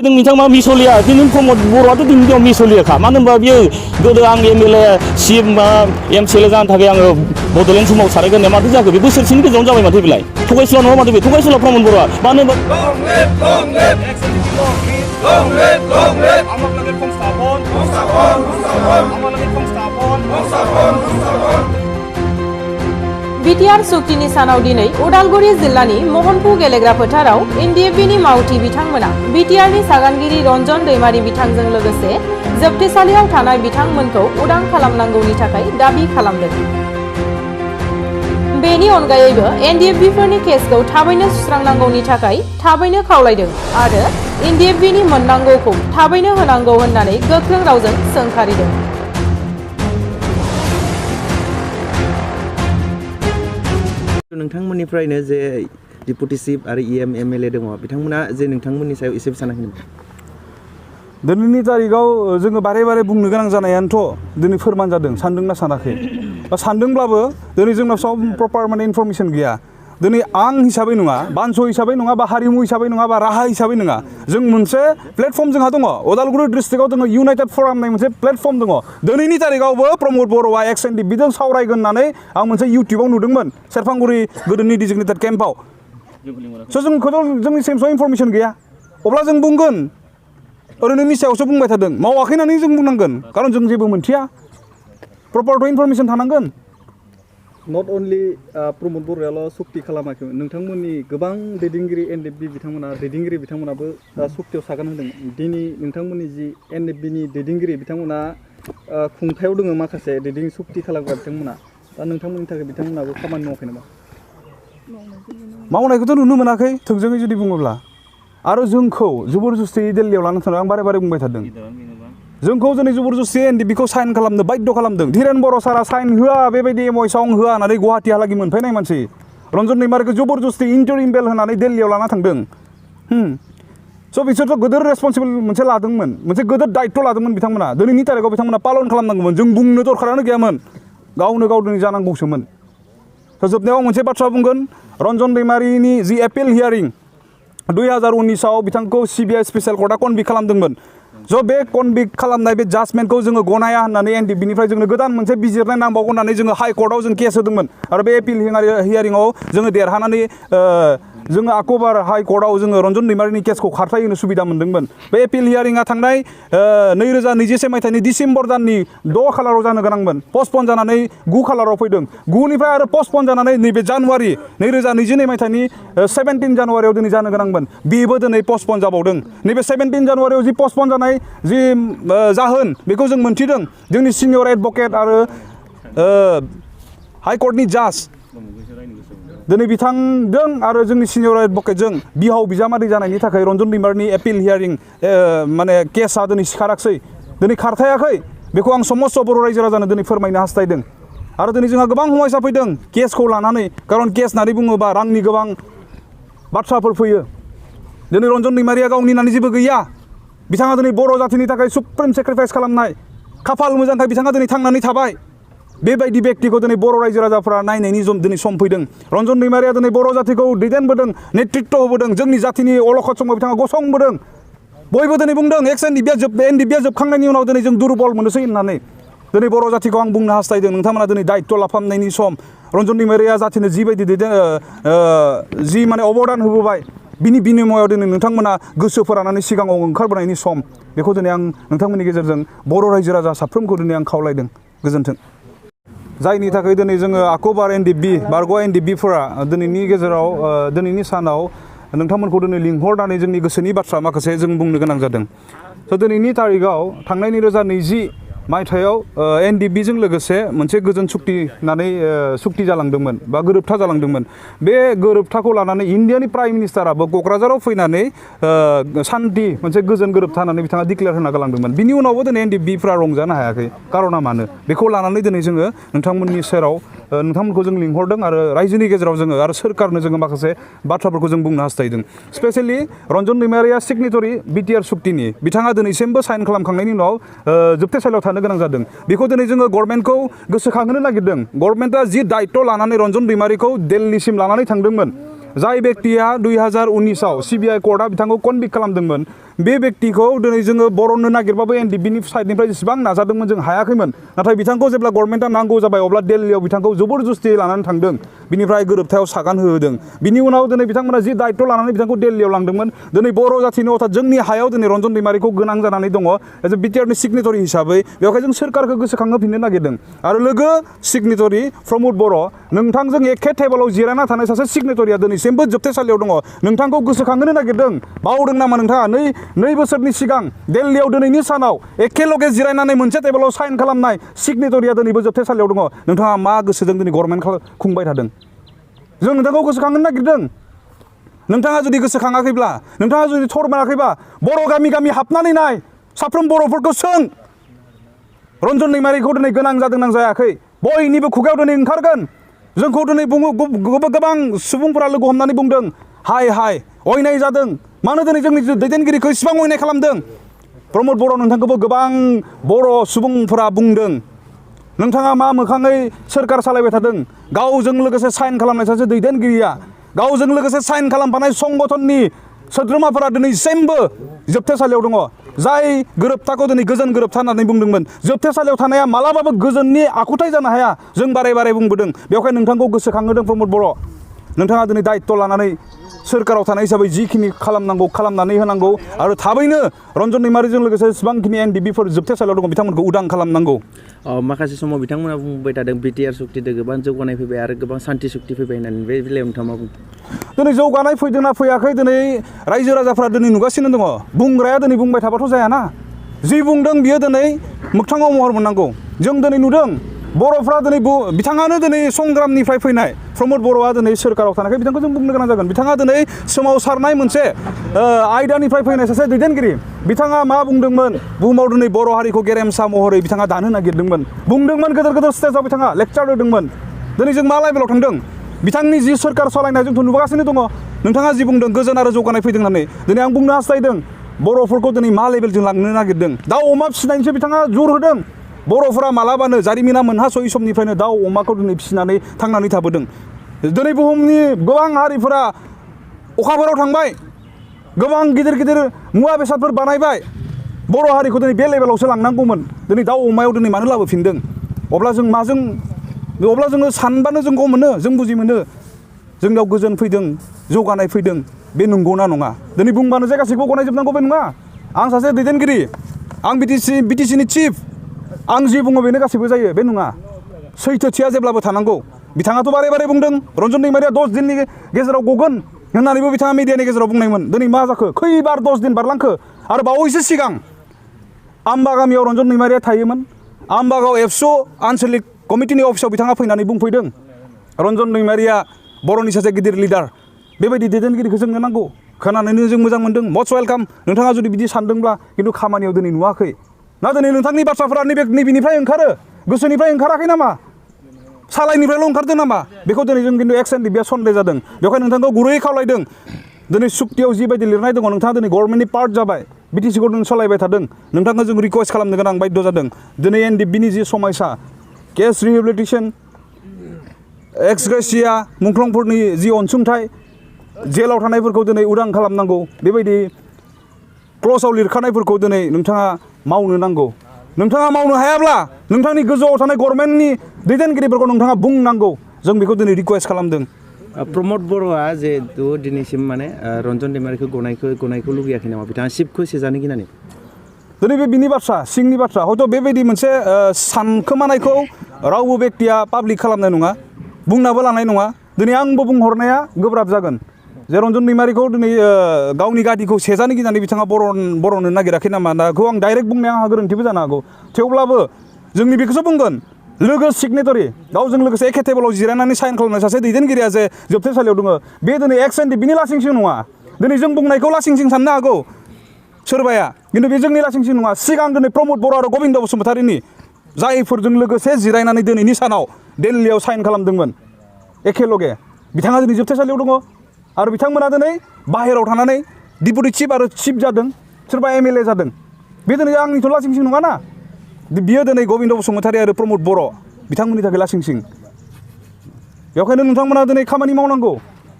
जों बिथांमोना मिसलिया दिनै प्रमद बर'आथ' दिनै मिसलियाखा मानो होनबा बियो गोदो आं एमएलए सिएम बा एमसिएलए जानो थाखाय आङो बड'लेण्ड समाव सारायगोन माथो जाखो बे बोसोरसेनि गेजेरावनो जाबाय माथो बेलाय थगायसुला नङा माथो बे थगायसुला प्रमद बर'आ मानो होनबा बिटिआर सुक्तिनि सानाव दिनै उदालगुरि जिल्लानि महनपुर गेलेग्रा फोथाराव एनडिएफबिनि मावथि बिथांमोना बिटिआरनि सागानगिरि रन्जन दैमारि बिथांजों लोगोसे जोबथेसालियाव थानाय बिथांमोनखौ उदां खालामनांगौनि थाखाय दाबि खालामदों। बेनि अनगायैबो एनडिएफबिफोरनि केसखौ थाबैनो सुस्रांनांगौनि थाखाय थाबैनो खावलायदों आरो एनडिएफबिनि मोननांगौखौ थाबैनो होनांगौ होननानै गोख्रों रावजों सोंखारिदों। नोंथांमोननिफ्रायनो जे डिपुटि चिफ आरो इएम एमएलए दङ बिथांमोना जे नोंथांमोननि सायाव एसे सानाखै नामा? दिनैनि तारिखाव जोङो बारे बारे बुंनो गोनां जानायानोथ' दिनै फोरमान जादों सानदोंना सानाखै सानदोंब्लाबो दिनै जोंनाव सब प्रपार माने इनफरमेसन गैया। दिनै आं हिसाबै नङा बानस हिसाबै नङा बा हारिमु हिसाबै नङा बा राहा हिसाबै नङा जों मोनसे प्लेटफर्म जोंहा दङ उदालगुरि डिस्ट्रिक्टआव जोङो इउनाइटेड फराम होननाय मोनसे प्लेटफर्म दङ। दिनैनि तारिखावबो प्रमद बर'आ एक्स एनडिएफबिजों सावरायगोन होननानै आं मोनसे इउटिउबाव नुदोंमोन सेरफांगुरि गोदोनि डिजिगनेटेड केम्पआव जोंनि सेमसआव इनफरमेसन गैया। अब्ला जों बुंगोन ओरैनो मिसायावसो बुंबाय थादों मावाखै होननानै जों बुंनांगोन खारन जों जेबो मोनथिया प्रपारथ' इनफरमेसन थानांगोन। नट अनलि प्रमद बर'आल' सुक्ति खालामाखैमोन नोंथांमोननि गोबां दैदेनगिरि एनडिएफबि दैदेनगिरि बिथांमोनाबो सुक्तियाव सागान होदों। दिनै नोंथांमोननि जि एनडिएफबिनि दैदेनगिरि बिथांमोना खुंथायाव दङ माखासे सुक्ति खालामग्रा बिथांमोना दा नोंथांमोननि थाखाय बिथांमोनाबो खामानि मावाखै नामा? मावनायखौथ' नुनो मोनाखै थोंजोङै जुदि बुङोब्ला आरो जोंखौ जबरदस्ति दिल्लीयाव लाना थांदों आं बारे बारे बुंबाय थादों जोंखौ दिनै जबरदस्ति एनडिएफबिखौ साइन खालामनो बाध्य खालामदों। धीरेन बर' सारा साइन होआ बेबायदि एमअ सं होआ होननानै गुवाहाटीहालागै मोनफैनाय मानसि रन्जन दैमारिखौ जबरदस्ति इन्टारिम बेल होनानै दिल्लीयाव लाना थांदों। स' बिसोरथ' गोदोर रेसपन्सिबल मोनसे लादोंमोन मोनसे गोदोर दायित्व लादोंमोन बिथांमोना दिनैनि तारिखाव बिथांमोना पालन खालामनांगौमोन जों बुंनो दरखारानो गैयामोन गावनो गाव दिनै जानांगौसोमोन। जोबनायाव मोनसे बाथ्रा बुंगोन रन्जन दैमारिनि जि एपिल हियारिं 2019आव बिथांखौ सिबिआइ स्पेसियेल कर्टआ कनभिक्ट खालामदोंमोन। ज' बे कनभिक्ट खालामनाय बे जाजमेन्टखौ जोङो गनाया होननानै एनडिएफबिनिफ्राय जोंनो गोदान मोनसे बिजिरनाय नांबावगौ होननानै जोङो हाइ कर्टआव जों केस होदोंमोन आरो बे एपिल हियारिंआव जोङो देरहानानै जोङो आक'बार हाइ कर्टआव जोङो रन्जन दैमारिनि केसखौ खारथाय होनो सुबिदा मोन्दोंमोन। बे एपिल हियारिंआ थांनाय 2021 मायथाइनि डिसेम्बर दाननि 6 खालाराव जानो गोनांमोन पस्टपन जानानै 9 खालाराव फैदों 9निफ्राय आरो पस्टपन जानानै नैबे जानुवारि 2022 मायथाइनि 17 जानुवारियाव दिनै जानो गोनांमोन बेबो दिनै पस्टपन जाबावदों। नैबे 17 जानुवारियाव जि पस्टपन जानाय जि जाहोन बेखौ जों मोनथिदों जोंनि सिनियर एडभकेट आरो हाइकर्टनि जाज दिनै बिथांजों आरो जोंनि सिनियर एडभकेटजों बिहाव बिजामादै जानायनि थाखाय रन्जन दैमारिनि एपिल हियारिं माने केसआ दिनै सिखाराखै दिनै खारथायाखै बेखौ आं समस्त बर' रायजो राजानो दिनै फोरमायनो हास्थायदों। आरो दिनै जोंहा गोबां समयसा फैदों केसखौ लानानै खारन केस होननानै बुङोबा रांनि गोबां बाथ्राफोर फैयो। दिनै रन्जन दैमारिया गावनि होननानै जेबो गैया बिथाङा दिनै बर' जाथिनि थाखाय सुप्रिम सेक्रिफाइस खालामनाय खाफाल मोजांखाय बिथाङा दिनै थांनानै थाबाय। बेबायदि व्यक्तिखौ दिनै बर' रायजो राजाफोरा नायनायनि दिनै सम फैदों। रन्जन दैमारिया दिनै बर' जाथिखौ दैदेनबोदों नेतृत्व होबोदों जोंनि जाथिनि अलखद समाव बिथाङा गसंबोदों। बयबो दिनै बुंदों एक्स एनडिएफबिया जोबखांनायनि उनाव दिनै जों दुरबल मोननोसै होननानै दिनै बर' जाथिखौ आं बुंनो हास्थायदों नोंथांमोना दिनै दायित्व लाफामनायनि सम रन्जन दैमारिया जाथिनो जिबायदि जि माने अबदान होबोबाय बिनि बिनिमयाव दिनै नोंथांमोना गोसो फोराननानै सिगाङाव ओंखारबोनायनि सम बेखौ दिनै आं नोंथांमोननि गेजेरजों बर' रायजो राजा साफ्रोमखौ दिनै आं खावलायदों गोजोन्थों। जायनि थाखाय दिनै जोङो आक'बार एनडिएफबि बारग' एनडिएफबिफोरा दिनैनि गेजेराव दिनैनि सानाव नोंथांमोनखौ दिनै लिंहरनानै जोंनि गोसोनि बाथ्रा माखासे जों बुंनो गोनां जादों। स' दिनैनि तारिखाव थांनाय 2020 मायथाइयाव एनडिएफबिजों लोगोसे मोनसे गोजोन सुक्ति होननानै सुक्ति जालांदोंमोन बा गोरोबथा जालांदोंमोन। बे गोरोबथाखौ लानानै इन्डियानि प्राइम मिनिस्टाराबो क'क्राझाराव फैनानै सान्ति मोनसे गोजोन गोरोबथा होननानै बिथाङा डिक्लेयार होना गालांदोंमोन। बिनि उनावबो दिनै एनडिएफबिफ्रा रंजानो हायाखै कारना मानो बेखौ लानानै दिनै जोङो नोंथांमोननि सेराव नोंथांमोनखौ जों लिंहरदों आरो रायजोनि गेजेराव जोङो आरो सोरखारनो जोङो माखासे बाथ्राफोरखौ जों बुंनो हास्थायदों। स्पेसियेलि रन्जन दैमारिया सिगनेटरि बिटिआर सुक्तिनि बिथाङा दिनैसिमबो साइन खालामखांनायनि उनाव जोबथेसालियाव थानो गोनां जादों। बेखौ दिनै जोङो गभर्नमेन्टखौ गोसोखांहोनो नागिरदों। गभर्नमेन्टआ जि दायित्व लानानै रन्जन दैमारिखौ दिल्लीसिम लानानै थांदोंमोन जाय बेक्तिया 2019आव सिबिआइ कर्टआ बिथांखौ कनभिक्ट खालामदोंमोन बे बेक्तिखौ दिनै जोङो बरननो नागिरबाबो एनडिबिनि साइडनिफ्राय जेसेबां नाजादोंमोन जों हायाखैमोन नाथाय बिथांखौ जेब्ला गभर्नमेन्टआ नांगौ जाबाय अब्ला दिल्लीयाव बिथांखौ जबरदस्ति लानानै थांदों बिनिफ्राय गोरोबथायाव सागान होदों बिनि उनाव दिनै बिथांमोना जि दायित्व लानानै बिथांखौ दिल्लीयाव लांदोंमोन दिनै बर' जाथिनि अर्थात जोंनि हायाव दिनै रन्जन दैमारिखौ गोनां जानानै दङ एज ए बिटिआरनि सिगनेटरि हिसाबै बेवहाय जों सोरखारखौ गोसोखांहोफिननो नागिरदों आरो लोगो सिगनेटरि प्रमद बर' नोंथांजों एखे टेबोलाव जिरायना थानाय सासे सिगनेटरिया दिनैसिमबो जोबथेसालियाव दङ नोंथांखौ गोसोखांहोनो नागिरदों बावदों नामा नोंथाङा नै बोसोरनि सिगां दिल्लीयाव दिनैनि सानाव एखेलगे जिरायनानै मोनसे टेबोलाव साइन खालामनाय सिगनेटरिया दिनैबो जोबथेसालियाव दङ नोंथाङा मा गोसोजों दिनै गभर्नमेन्ट खुंबाय थादों जों नोंथांखौ गोसोखांनो नागिरदों नोंथाङा जुदि गोसोखाङाखैब्ला नोंथाङा जुदि थर मोनाखैबा बर' गामि गामि हाबनानै नाय साफ्रोम बर'फोरखौ सों रन्जन दैमारिखौ दिनै गोनां जादों ना जायाखै बयनिबो खुगायाव दिनै ओंखारगोन जोंखौ दिनै गोबां सुबुंफोरा लोगो हमनानै बुंदों हाय अयनाय जादों मानो दिनै जोंनि दैदेनगिरिखौ इसिबां अयनाय खालामदों प्रमद बर' नोंथांखौबो गोबां बर' सुबुंफोरा बुंदों नोंथाङा मा मोखाङै सोरखार सालायबाय थादों गावजों लोगोसे साइन खालामनाय सासे दैदेनगिरिया गावजों लोगोसे साइन खालामफानाय संगठननि सोद्रोमाफोरा दिनैसिमबो जोबथेसालियाव दङ जाय गोरोबथाखौ दिनै गोजोन गोरोबथा होननानै बुंदोंमोन जोबथेसालियाव थानाया मालाबाबो गोजोननि आखुथाय जानो हाया जों बारे बारे बुंबोदों बेवहाय नोंथांखौ गोसोखांहोदों प्रमद बर' नोंथाङा दिनै दायित्व लानानै सोरखाराव थानाय हिसाबै जिखिनि खालामनांगौ खालामनानै होनांगौ आरो थाबैनो रन्जन दैमारिजों लोगोसे जेसेबांखिनि एनडिबिफोर जोबथेसालियाव दङ बिथांमोनखौ उदां खालामनांगौ माखासे समाव बिथांमोना बुंबाय थादों बिटिआर सुक्तिजों गोबां जौगानाय फैबाय आरो गोबां सान्थि सुक्ति फैबाय होननानै बे बेलायाव नोंथाङा मा बुंदों दिनै जौगानाय फैदोंना फैयाखै दिनै रायजो राजाफ्रा दिनै नुगासिनो दङ बुंग्राया दिनै बुंबाय थाबाथ' जायाना जि बुंदों बियो दिनै मोगथाङाव महर मोननांगौ जों दिनै नुदों बर'फ्रा दिनै बिथाङानो दिनै संग्रामनिफ्राय फैनाय प्रमद बर'आ दिनै सोरखाराव थानायखाय बिथांखौ जों बुंनो गोनां जागोन बिथाङा दिनै सोमावसारनाय मोनसे आयदानिफ्राय फैनाय सासे दैदेनगिरि बिथाङा मा बुंदोंमोन बुहुमाव दिनै बर' हारिखौ गेरेमसा महरै बिथाङा दानो नागिरदोंमोन बुंदोंमोन गेदेर स्टेजाव बिथाङा लेक्चार होदोंमोन दिनै जों मा लेभेलाव थांदों बिथांनि जि सोरखार सालायनाय जोंथ' नुबोगासिनो दङ नोंथाङा जि बुंदों गोजोन आरो जौगानाय फैदों होननानै दिनै आं बुंनो हास्थायदों बर'फोरखौ दिनै मा लेभेलजों लांनो नागिरदों दाउ अमा फिसिनायनिसो बिथाङा जुर होदों बर'फोरा मालाबानो जारिमिना मोनहास'यै समनिफ्रायनो दाउ अमाखौ दिनै फिसिनानै थांनानै थाबोदों दिनै बुहुमनि गोबां हारिफोरा अखाफोराव थांबाय गोबां गिदिर मुवा बेसादफोर बानायबाय बर' हारिखौ दिनै बे लेभेलावसो लांनांगौमोन दिनै दाउ अमायाव दिनै मानो लाबोफिनदों अब्ला जोङो सानबानो जों मोनो जों बुजि मोनो जोंनियाव गोजोन फैदों जौगानाय फैदों बे नंगौना नङा दिनै बुंबानो जे गासैखौबो गनायजोबनांगौ बे नङा आं सासे दैदेनगिरि आं बिटिसिनि चिफ आं जि बुङो बेनो गासैबो जायो बे नङा सैथोथिया जेब्लाबो थानांगौ बिथाङाथ' बारे बारे बुंदों रन्जन दैमारिया 10 दिननि गेजेराव गगोन होननानैबो बिथाङा मिडियानि गेजेराव बुंनायमोन दिनै मा जाखो खैबार 10 दिन बारलांखो आरो बावैसो सिगां आम्बा गामियाव रन्जन दैमारिया थायोमोन आम्बागाव एबसु आनसलिक कमिटिनि अफिसाव बिथाङा फैनानै बुंफैदों रन्जन दैमारिया बर'नि सासे गिदिर लिडार बेबायदि दैदेनगिरिखौ जोंनो नांगौ खोनानैनो जों मोजां मोनदों मस्ट वेलकाम नोंथाङा जुदि बिदि सानदोंब्ला खिन्थु खामानियाव दिनै नुवाखै ना दिनै नोंथांनि बाथ्राफोरा नैबेनिफ्राय ओंखारो गोसोनिफ्राय ओंखाराखै नामा सालायनिफ्रायल' ओंखारदों नामा बेखौ दिनै जों खिन्थु एक्सन बिया सन्देह जादों बेवहाय नोंथांखौ गुरैयै खावलायदों दिनै सुक्तियाव जिबायदि लिरनाय दङ नोंथाङा दिनै गभर्नमेन्टनि पार्ट जाबाय बिटिसिखौ नों सालायबाय थादों नोंथांखौ जों रिकुवेस्ट खालामनो गोनां बाध्य जादों दिनै एनडिबिनि जि समयसा केस रिहेबिलिटेसन एक्स ग्रेसिया मुंख्लंफोरनि जि अनसुंथाइ जेलाव थानायफोरखौ दिनै उदां खालामनांगौ बेबायदि क्लसाव लिरखानायफोरखौ दिनै नोंथाङा मावनो नांगौ नोंथाङा मावनो हायाब्ला नोंथांनि गोजौआव थानाय गभर्नमेन्टनि दैदेनगिरिफोरखौ नोंथाङा बुंनांगौ जों बेखौ दिनै रिकुवेस्ट खालामदों प्रमद बर'आ जिहेतु दिनैसिम माने रन्जन दैमारिखौ गनायखौ लुगैयाखै नामा बिथाङा सिपखौ सेजानो गिनानै दिनै बे बिनि बाथ्रा सिंनि बाथ्रा हयथ' बेबायदि मोनसे सानखोमानायखौ रावबो बेक्तिया पाब्लिक खालामनाय नङा बुंनाबो लानाय नङा दिनै आंबो बुंहरनाया गोब्राब जागोन जे रन्जन दैमारिखौ दिनै गावनि गादिखौ सेजानो गिनानै बिथाङा बर'नो नागिराखै नामा दाखौ आं डाइरेक्ट बुंनाया आंहा गोरोन्थिबो जानो हागौ थेवब्लाबो जोंनि बेखौसो बुंगोन लोगो सिगनेटरि गावजों लोगोसे एखे टेबोलाव जिरायनानै साइन खालामनाय सासे दैदेनगिरिया जे जोबथेसालियाव दङ बे दिनै एक्स एनडिबिनि लासिंसिं नङा दिनै जों बुंनायखौ लासिंसिं साननो हागौ सोरबाया खिन्थु बे जोंनि लासिंसिं नङा सिगां दिनै प्रमद बर' आरो गबिन्द बसुमतारिनि जायफोरजों लोगोसे जिरायनानै दिनैनि सानाव दिल्लीयाव साइन खालामदोंमोन एखेलगे बिथाङा दिनै जोबथेसालियाव दङ आरो बिथांमोना दिनै बाहेरायाव थानानै डिपुटि चिफ आरो चिफ जादों सोरबा एमएलए जादों बे दिनै आंनिथ' लासिंसिं नङाना बियो दिनै गबिन्द बसुमतारि आरो प्रमद बर' बिथांमोननि थाखाय लासिंसिं बेखायनो नोंथांमोना दिनै खामानि मावनांगौ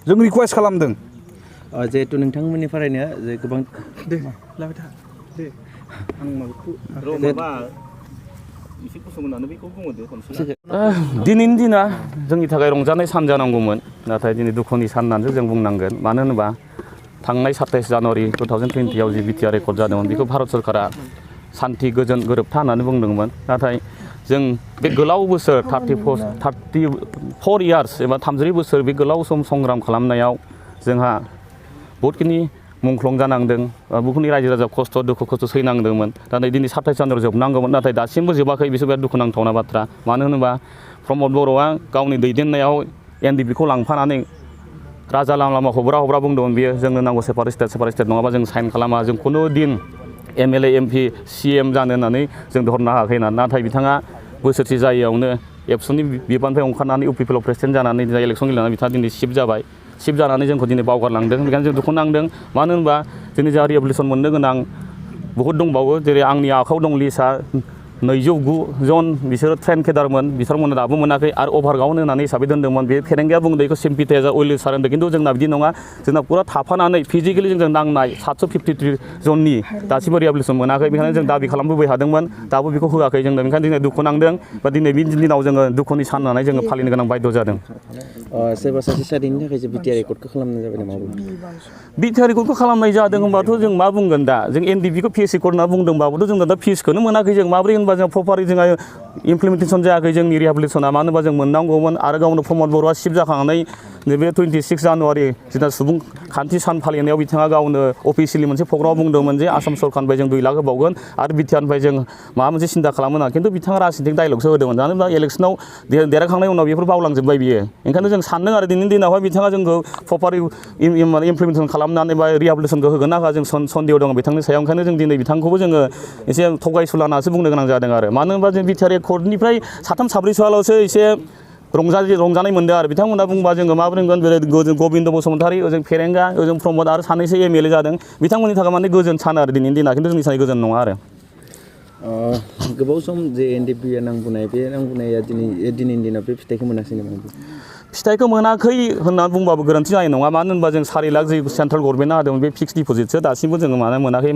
जों रिकुवेस्ट खालामदों जिहेतु नोंथांमोननि फरायनाया जे गोबां दे लाबाय था दे आं माबाखौ एसे गुसुं होननानै बेखौ बुंहरदो खनसे दिनैनि दिना जोंनि थाखाय रंजानाय सान जानांगौमोन नाथाय दिनै दुखुनि सान होननानैसो जों बुंनांगोन मानो होनोबा थांनाय 27 जानुवारि 2020 आव जि बिटिआर रेकर्ड जादोंमोन बेखौ भारत सरकारा सान्थि गोजोन गोरोबथा होननानै बुंदोंमोन नाथाय जों बे गोलाव बोसोर 34 इयार्स एबा 30 बोसोर बे गोलाव सम संग्राम खालामनायाव जोंहा बहुतखिनि मुंख्लं जानांदों बुहुमनि रायजो राजा खस्थ' दुखु खस्थ' सैनांदोंमोन नाथाय दिनै 27 जानुवारि जोबनांगौमोन नाथाय दासिमबो जोबाखै बिसोर बिराद दुखुनांथावना बाथ्रा मानो होनोबा प्रमद बर'आ गावनि दैदेननायाव एनडिपिखौ लांफानानै राजा लामा हब्रा बुंदोंमोन बियो जोंनो नांगौ सेपारेट स्टेट नङाबा जों साइन खालामा जों खुनु दिन एमएलए एमपि सिएम जानो होननानै जों हरनो हायाखै नाथाय बिथाङा बोसोरसे जायैयावनो एबसुनि बिबाननिफ्राय ओंखारनानै इउपिपिएलआव प्रेसिडेन्ट जानानै इलेक्सन गेलेनानै बिथाङा दिनै शिफ्ट जाबाय शिफ्ट जानानै जोंखौ दिनै बावगारलांदों बेखायनो जों दुखु नांदों मानो होनबा दिनै जोंहा रिहेबिलिटेसन मोननो गोनां बहुद दंबावो जेरै आंनि आखायाव दं लिस्टआ 209 जन बिसोरो ट्रेन केडारमोन बिसोरमोननो दाबो मोनाखै आरो अभारगाउन्ड होननानै हिसाबै दोन्दोंमोन बे फेरेंगाया बुंदों बेखौ सिम्पिटाइजार उइल सार होनदों खिन्थु जोंना बिदि नङा जोंना पुरा थाफानानै फिजिकेलि जोंजों नांनाय 753 जननि दासिमबो रिहेबिलिटेसन मोनाखै बेखायनो जों दाबि खालामबोबाय थादोंमोन दाबो बेखौ होआखै जोंनो बेखायनो दिनै दुखु नांदों बा दिनै बे दिनाव जोङो दुखुनि सान होननानै जोङो फालिनो गोनां बाध्य जादों सोरबा सासे सारिनि थाखाय जे बिटिआर रेकर्डखौ खालामनाय जाबाय नामा बिटिआर रेकर्डखौ खालामनाय जादों होनबाथ' जों मा बुंगोन दा जों एनडिपिखौ पिएस रेकर्ड होनना बुंदोंबाबोथ' जों दा फिसखौनो मोनाखै जों माबोरै होनबा जों प्रपारलि जोंहा इमप्लिमेन्टेसन जायाखै जोंनि रिहेबिलिटेसना मानो होनबा जों मोननांगौमोन आरो गावनो प्रमद बर'आ शिफ्ट जाखांनानै नैबे 26 जानुवारि जोंना सुबुं खान्थि सान फालिनायाव बिथाङा गावनो अफिसियेलि मोनसे प्रग्रामाव बुंदोंमोन जे आसाम सरकारनिफ्राय जों 2 लाख होबावगोन आरो बिटिआरनिफ्राय जों माबा मोनसे सिन्था खालामो होनना खिन्थु बिथाङा राजनितिक डायलगसो होदोंमोन मानो होनबा इलेक्सनाव देरहाखांनायनि उनाव बेफोर बावलांजोब्बाय बियो ओंखायनो जों सानदों आरो दिनैनि दिनावहाय बिथाङा जोंखौ प्रपार इमप्लिमेन्टेसन खालामनानै बा रिहेबिलिटेसनखौ होगोन ना होआ जों सन्देह दङ बिथांनि सायाव ओंखायनो जों दिनै बिथांखौबो जोङो एसे थगायसुलानासो बुंनो गोनां जादों आरो मानो होनबा जों बिटिआर रेकर्डनिफ्राय 3-4सोआल'सो एसे रंजानाय मोनदों आरो बिथांमोना बुंबा जोङो मा बुंगोन गबिन्द बसुमतारी ओजों फेरेंगा ओजों प्रमद आरो सानैसो एमएलए जादों बिथांमोननि थाखाय माने गोजोन सान आरो दिनैनि दिना खिन्थु जोंनि थाखाय गोजोन नङा आरो गोबाव सम जे एनडिपिआ नांबोनाय बे नांबोनाया दिनैनि दिनाव बे फिथाइखौ मोनाखै नामा फिथाइखौ मोनाखै होनना बुंबाबो गोरोन्थि जानाय नङा मानो होनबा जों 4 लाख जि सेन्ट्रेल गभर्नमेन्टआ होदोंमोन बे फिक्स डिप'जिटसो दासिमबो जोङो मानो मोनाखै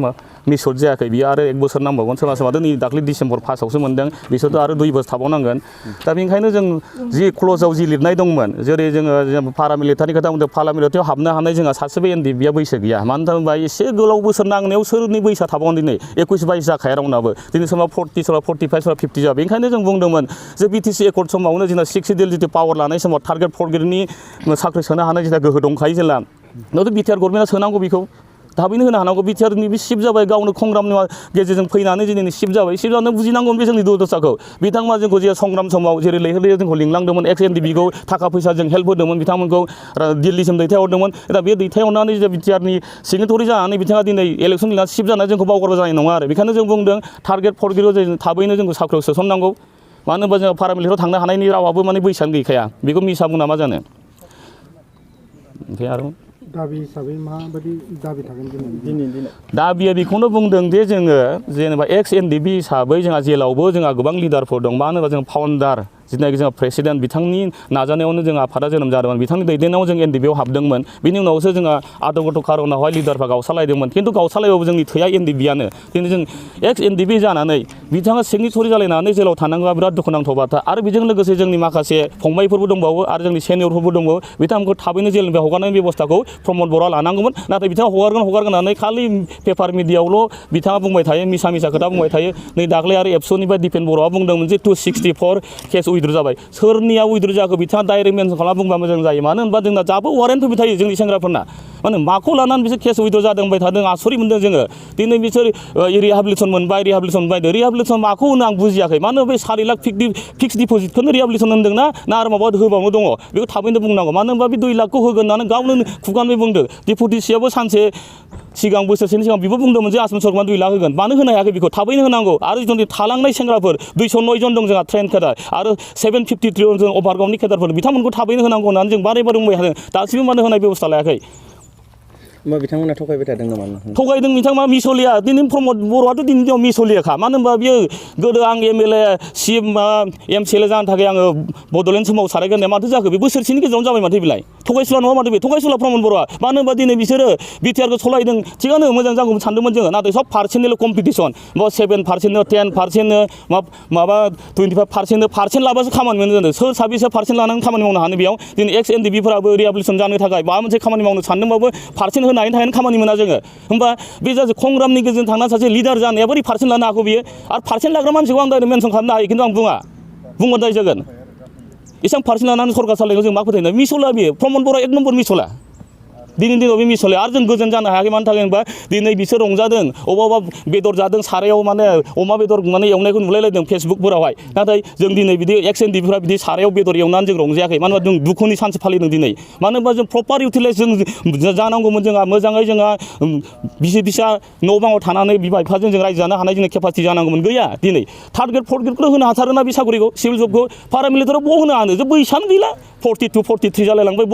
मिसड जायाखै बियो आरो 1 बोसोर नांबावगोन सोरबा सोरबाथ' नै दाख्लै डिसेम्बर 1आवसो मोनदों बिसोरथ' आरो 2 बोसोर थाबावनांगोन दा बेनिखायनो जों जि क्ल'जआव जि लिरनाय दंमोन जेरै जोङो पारामिलिटारि खोथा बुंदों पारामिलिटारियाव हाबनो हानाय जोंहा सासेबो एनडिपिआ बैसो गैया मानो होनबा एसे गोलाव बोसोर नांनायाव सोरनि बैसोआ थाबावगोन दिनै 21-22 जाखाया रावनाबो दिनै सोरबा 40 सोरबा 45 सोरबा 50 जाबाय बेनिखायनो जों बुंदोंमोन जे बिटिसि एकर्ड समावनो जोंना 6 सिडिउल जितु पावार लानाय समाव टार्गेट फरग्रेडनि साख्रि सोनो हानाय जेला गोहो दंखायो जेला नङाथ' बिटिआर गभर्नमेन्टआ सोनांगौ बेखौ थाबैनो होनो हानांगौ बिटिआरनि बे शिफ्ट जाबाय गावनो संग्रामनि गेजेरजों फैनानै दिनै शिफ्ट जाबाय शिफ्ट जानो बुजिनांगौमोन बे जोंनि दुरदशाखौ बिथांमोना जोंखौ जे संग्राम समाव जेरै लैहोर जोंखौ लिंलांदोंमोन एक्स एनडिपिखौ थाखा फैसाजों हेल्प होदोंमोन बिथांमोनखौ दिल्लीसिम दैथायहरदोंमोन दा बे दैथायहरनानै जे बिटिआरनि सिगनेटरि जानानै बिथाङा दिनै इलेक्सन गेलेनानै शिफ्ट जानानै जोंखौ बावगारबा जानाय नङा आरो बेखायनो जों बुंदों टार्गेट फरग्रेडआव जों थाबैनो जोंखौ साख्रियाव सोसननांगौ मानो होनबा जोङो पारामिलिटारियाव थांनो हानायनि रावाबो माने बैसोआनो गैखाया बेखौ मिसा बुंना मा जानो ओमफ्राय आरो दाबि हिसाबै माबायदि दाबि थागोन दिनैनि दिनाव दाबिया बेखौनो बुंदों दे जोङो जेनेबा एक्स एनडिपि हिसाबै जोंहा जेलावबो जोंहा गोबां लिडारफोर दं मानो होनोबा जों फाउन्डार जिथुनाखि जोंहा प्रेसिडेन्ट बिथांनि नाजानायावनो जोंहा आफादा जोनोम जादोंमोन बिथांनि दैदेननायाव जों एनडिपिआव हाबदोंमोन बिनि उनावसो जोंहा आदगथ' खारनावहाय लिडारफ्रा गावस्रालायदोंमोन खिन्थु गावस्रालायबाबो जोंनि थैया एनडिपिआनो दिनै जों एक्स एनडिपि जानानै बिथाङा सिगनेटरि जालायनानै जेलाव थानांगौआ बिराद दुखुनांथाव बाथ्रा आरो बेजों लोगोसे जोंनि माखासे फंबायफोरबो दंबावो आरो जोंनि सेनियरफोरबो दंबावो बिथांमोनखौ थाबैनो जेलनिफ्राय हगारनायनि बेबस्थाखौ प्रमद बर'आ लानांगौमोन नाथाय बिथाङा हगारगोन होननानै खालि पेपार मिडियाआवल' बिथाङा बुंबाय थायो मिसा खोथा बुंबाय थायो नै दाख्लै आरो एबसुनिफ्राय दिपेन बर'आ बुंदोंमोन जे 264 केस उइद्र जाबाय सोरनिया उइद्र जाखो बिथाङा डाइरेक्ट मेनसन खालामना बुंबा मोजां जायो मानो होनबा जोंना दाबो वारेन्ट फैबाय थायो जोंनि सेंग्राफोरना माने माखौ लानानै बिसोर केस उइद्र जादों होनबाय थादों आसरित मोनदों जोङो दिनै बिसोर रिहाबिलिटेसन मोनबाय रिहाबिलिटेसन माखौ होनो आं बुजियाखै मानो बे 4 लाख फिक्स डिप'जिटखौनो रिहाबिलिटेसन होनदोंना ना आरो माबा होबावनो दङ बेखौ थाबैनो बुंनांगौ मानो होनबा बे 2 लाखखौ होगोन होननानै गावनो खुगानिफ्राय बुंदों डिपुटि सियाबो सानसे सिगां बोसोरसेनि सिगां बेबो बुंदोंमोन जे आसाम सरकारा 2 लाख होगोन मानो होनो हायाखै बेखौ थाबैनो होनांगौ आरो जुदि थालांनाय सेंग्राफोर 209 जन दं जोंहा ट्रेन केडार आरो 753 जन अभारगाउन्डनि केडारफोर बिथांमोनखौ थाबैनो होनांगौ होननानै जों बारे बुंबाय थादों दासिमबो मानो होनाय बेबस्था लायाखै होमबा बिथांमोना थगायबाय थादों नामा नोंथां? थगायदों बिथांमोना मिसलिया दिनै प्रमद बर'आथ' दिनैनि दिनाव मिसलियाखा मानो होनबा बियो गोदो आं एमएलए सिएम एमसिएलए जानो थाखाय आङो बड'लेण्ड सोमावसारगोन होननाया माथो जाखो बे बोसोरसेनि गेजेरावनो जाबाय माथो बेलाय थगायसुला नङा माथो बे थगायसुला प्रमद बर'आ मानो होनबा दिनै बिसोरो बिटिआरखौ सलायदों थिगानो मोजां जागौमोन सानदोंमोन जोङो नाथाय सब पार्सेन्टनिल' कम्पिटिसन बा 7%नो 10%नो माबा 25%नो पार्सेन्ट लाबासो खामानि मोनो जादों सोर साबेसे पार्सेन्ट लानानै खामानि मावनो हानो बेयाव दिनै एक्स एनडिबिफोराबो रिहाबिलिटेसन जानो थाखाय माबा मोनसे खामानि मावनो सानदोंबाबो पार्सेन्ट होनायनि थाखायनो खामानि मोना जोङो होमबा बे जासे कंग्रामनि गेजेरजों थांना सासे लिडार जानाया बोरै पार्सेन्ट लानो हागौ बियो आरो पार्सेन्ट लाग्रा मानसिखौ आं दाइरेक्ट मेनसन खालामनो हायो खिन्थु आं बुंबा दाय जागोन एसेबां पार्सेन्ट लानानै सरकार सालायनायखौ जों मा फोथायनो मिसला बियो प्रमद बर' एक नम्बर मिसला दिनैनि दिनाव बे मिसले आरो जों गोजोन जानो हायाखै मानि थाखाय होनबा दिनै बिसोर रंजादों अबा बेदर जादों सारायाव माने अमा बेदर माने एवनायखौ नुलायलायदों फेसबुकफोरावहाय नाथाय जों दिनै बिदि एक्स एनडिबिफोरा बिदि सारायाव बेदर एवनानै जों रंजायाखै मानो होनबा जों दुखुनि सानसे फालिदों दिनै मानो होनबा जों प्रपार इउटिलाइज जों जानांगौमोन जोंहा मोजाङै जोंहा बिसि फिसा न' बाङाव थानानै बिमा बिफाजों जों रायजो जानो हानाय जोंनि केपासिटि जानांगौमोन गैया दिनै थार्ड ग्रेड फर्थ ग्रेडखौल' होनो हाथारोना बे साख्रिखौ सिभिल जबखौ पारामिलिटारियाव बहा होनो हानो जों बैसोआनो गैला 42 43 जालायलांबाय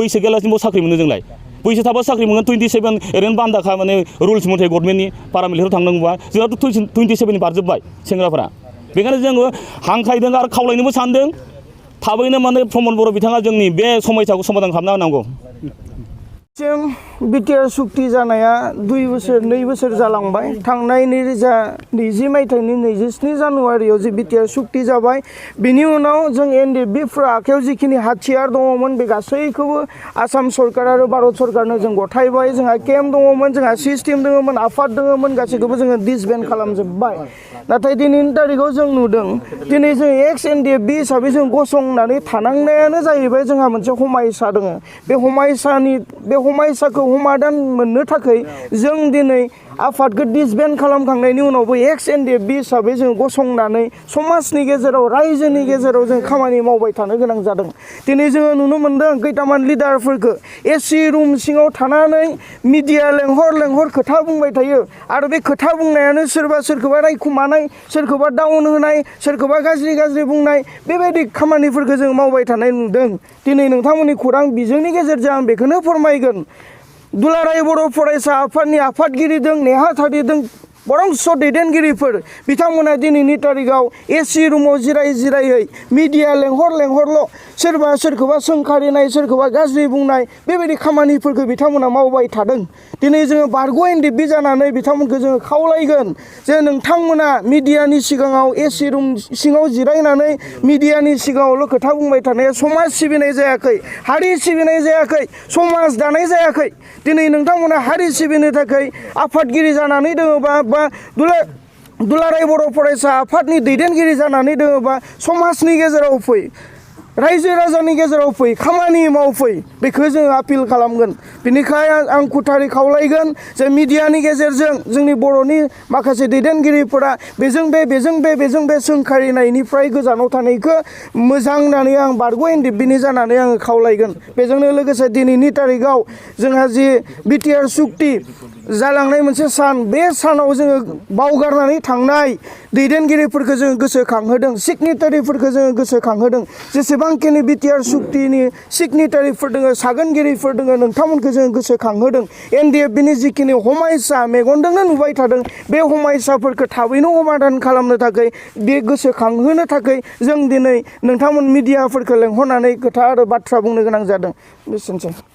बैसो गैयालासिनो साख्रि मोनो जोंलाय बैसो थाबा साख्रि मोनगोन 27 ओरैनो बान्दाखा माने रुल्स मथे गभर्नमेन्टनि पारामिलिटारियाव थांनांगौबा जोंहाथ' 27 बारजोब्बाय सेंग्राफोरा बेखायनो जोङो हांख्रायदों आरो खावलायनोबो सानदों थाबैनो माने प्रमद बर' बिथाङा जोंनि बे समस्याखौ समाधान खालामना होनांगौ बिटिआर सुक्ति जानाया 2 बोसोर जालांबाय थांनाय 2020 मायथाइनि 27 जानुवारियाव जे बिटिआर सुक्ति जाबाय बिनि उनाव जों एनडिएफबिफ्रा आखायाव जिखिनि हाथियार दङमोन बे गासैखौबो आसाम सरकार आरो भारत सरकारनो जों गथायबाय जोंहा केम्प दङमोन जोंहा सिस्टेम दङमोन आफाद दङमोन गासैखौबो जोङो डिसबेन्ड खालामजोब्बाय नाथाय दिनैनि तारिखाव जों नुदों दिनै जों एक्स एनडिएफबि हिसाबै जों गसंनानै थानांनायानो जाहैबाय जोंहा मोनसे हमायसा दङ बे हमायसाखौ समाधान मोननो थाखाय जों दिनै आफादखौ डिसबेन्ड खालामखांनायनि उनावबो एक्स एनडिएफबि हिसाबै जों गसंनानै समाजनि गेजेराव रायजोनि गेजेराव जों खामानि मावबाय थानो गोनां जादों दिनै जोङो नुनो मोन्दों खैथामान लिडारफोरखौ एसि रुम सिङाव थानानै मिडिया लेंहर खोथा बुंबाय थायो आरो बे खोथा बुंनायानो सोरखौबा रायखुमानाय सोरखौबा डाउन होनाय सोरखौबा गाज्रि बुंनाय बेबायदि खामानिफोरखौ जों मावबाय थानाय नुदों दिनै नोंथांमोननि खौरां बिजोंनि गेजेरजों आं बेखौनो फोरमायगोन दुलाराय बर' फरायसा आफादनि आफादगिरि दं नेहाथारि दं बरंस दैदेनगिरिफोर बिथांमोना दिनैनि तारिखाव एसि रुमाव जिरायै मिडिया लेंहरल' सोरबा सोरखौबा सोंखारिनाय सोरखौबा गाज्रि बुंनाय बेबायदि खामानिफोरखौ बिथांमोना मावबाय थादों दिनै जोङो बारग' एनडिएफबि जानानै बिथांमोनखौ जोङो खावलायगोन जे नोंथांमोना मिडियानि सिगाङाव एसि रुम सिङाव जिरायनानै मिडियानि सिगाङावल' खोथा बुंबाय थानाया समाज सिबिनाय जायाखै हारि सिबिनाय जायाखै समाज दानाय जायाखै दिनै नोंथांमोना हारि सिबिनो थाखाय आफादगिरि जानानै दङबा बा दुलाराय बर' फरायसा आफादनि दैदेनगिरि जानानै दङबा समाजनि गेजेराव फै रायजो राजानि गेजेराव फै खामानि मावफै बेखौ जों आपिल खालामगोन बेनिखायनो आं खुथारि खावलायगोन जे मिडियानि गेजेरजों जोंनि बर'नि माखासे दैदेनगिरिफोरा बेजों बे सोंखारिनायनिफ्राय गोजानाव थानायखौ मोजां होननानै आं बारग' एनडिएफबिनि जानानै आङो खावलायगोन बेजोंनो लोगोसे दिनैनि तारिखाव जोंहा जि बिटिआर सुक्ति जालांनाय मोनसे सान बे सानाव जोङो बावगारनानै थांनाय दैदेनगिरिफोरखौ जोङो गोसोखांहोदों सिगनेटारिफोरखौ जोङो गोसोखांहोदों जेसेबांखिनि बिटिआर सुक्तिनि सिगनेटारिफोर दङ सागोनगिरिफोर दङ नोंथांमोनखौ जोङो गोसोखांहोदों एनडिएफबिनि जिखिनि हमायसा मेगनजोंनो नुबाय थादों बे हमायसाफोरखौ थाबैनो समाधान खालामनो थाखाय बे गोसोखांहोनो थाखाय जों दिनै नोंथांमोन मिडियाफोरखौ लेंहरनानै खोथा आरो बाथ्रा बुंनो गोनां जादों बेसेनोसै